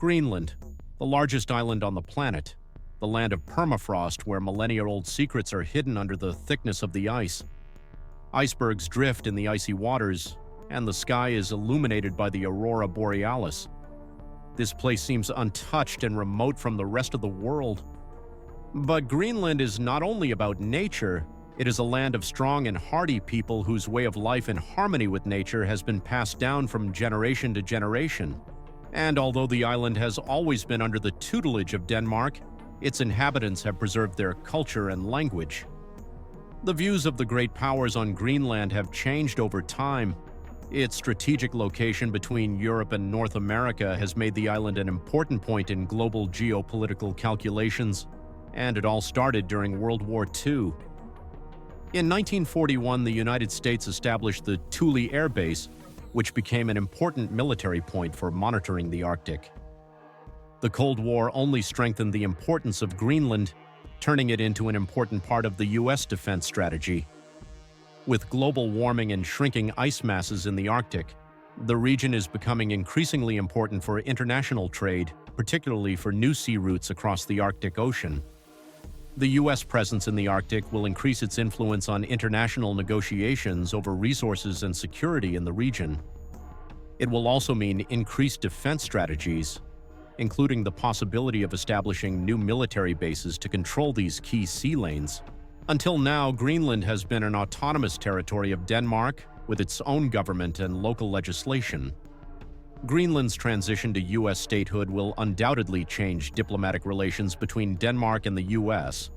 Greenland, the largest island on the planet, the land of permafrost where millennia-old secrets are hidden under the thickness of the ice. Icebergs drift in the icy waters, and the sky is illuminated by the aurora borealis. This place seems untouched and remote from the rest of the world. But Greenland is not only about nature, it is a land of strong and hardy people whose way of life in harmony with nature has been passed down from generation to generation. And although the island has always been under the tutelage of Denmark, its inhabitants have preserved their culture and language. The views of the great powers on Greenland have changed over time. Its strategic location between Europe and North America has made the island an important point in global geopolitical calculations, and it all started during World War II. In 1941, the United States established the Thule Air Base, which became an important military point for monitoring the Arctic. The Cold War only strengthened the importance of Greenland, turning it into an important part of the U.S. defense strategy. With global warming and shrinking ice masses in the Arctic, the region is becoming increasingly important for international trade, particularly for new sea routes across the Arctic Ocean. The U.S. presence in the Arctic will increase its influence on international negotiations over resources and security in the region. It will also mean increased defense strategies, including the possibility of establishing new military bases to control these key sea lanes. Until now, Greenland has been an autonomous territory of Denmark with its own government and local legislation. Greenland's transition to U.S. statehood will undoubtedly change diplomatic relations between Denmark and the U.S.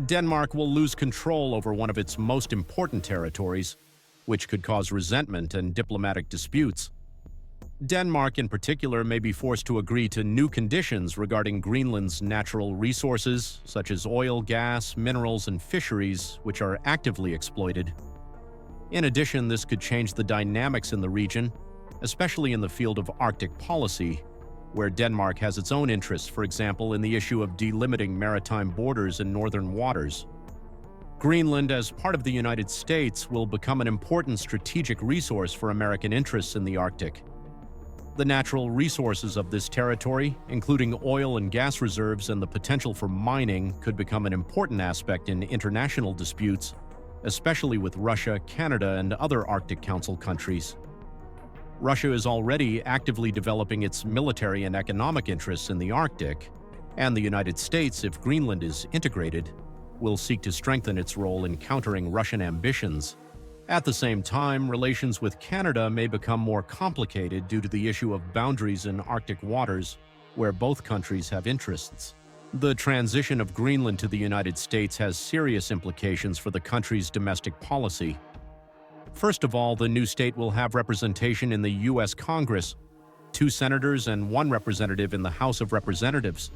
Denmark will lose control over one of its most important territories, which could cause resentment and diplomatic disputes. Denmark, in particular, may be forced to agree to new conditions regarding Greenland's natural resources, such as oil, gas, minerals, and fisheries, which are actively exploited. In addition, this could change the dynamics in the region, especially in the field of Arctic policy, where Denmark has its own interests, for example, in the issue of delimiting maritime borders in northern waters. Greenland, as part of the United States, will become an important strategic resource for American interests in the Arctic. The natural resources of this territory, including oil and gas reserves and the potential for mining, could become an important aspect in international disputes, especially with Russia, Canada, and other Arctic Council countries. Russia is already actively developing its military and economic interests in the Arctic, and the United States, if Greenland is integrated, will seek to strengthen its role in countering Russian ambitions. At the same time, relations with Canada may become more complicated due to the issue of boundaries in Arctic waters, where both countries have interests. The transition of Greenland to the United States has serious implications for the country's domestic policy. First of all, the new state will have representation in the U.S. Congress, 2 senators and 1 representative in the House of Representatives.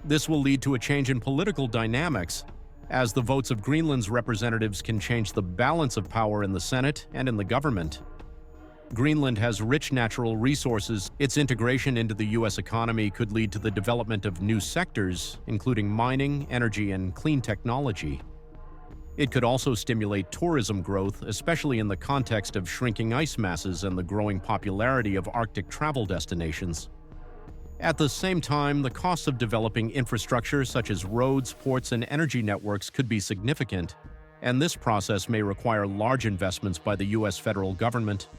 This will lead to a change in political dynamics, as the votes of Greenland's representatives can change the balance of power in the Senate and in the government. Greenland has rich natural resources. Its integration into the U.S. economy could lead to the development of new sectors, including mining, energy, and clean technology. It could also stimulate tourism growth, especially in the context of shrinking ice masses and the growing popularity of Arctic travel destinations. At the same time, the costs of developing infrastructure such as roads, ports, and energy networks could be significant, and this process may require large investments by the U.S. federal government.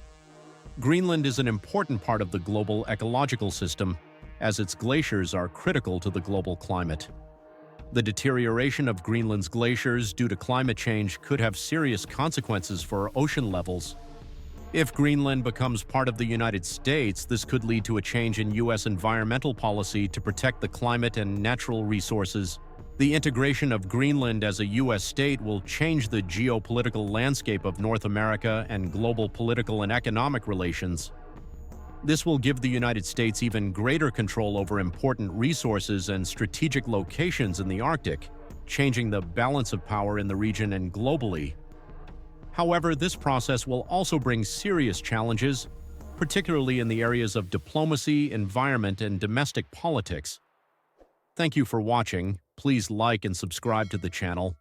Greenland is an important part of the global ecological system, as its glaciers are critical to the global climate. The deterioration of Greenland's glaciers due to climate change could have serious consequences for ocean levels. If Greenland becomes part of the United States, this could lead to a change in U.S. environmental policy to protect the climate and natural resources. The integration of Greenland as a U.S. state will change the geopolitical landscape of North America and global political and economic relations. This will give the United States even greater control over important resources and strategic locations in the Arctic, changing the balance of power in the region and globally. However, this process will also bring serious challenges, particularly in the areas of diplomacy, environment, and domestic politics. Thank you for watching. Please like and subscribe to the channel.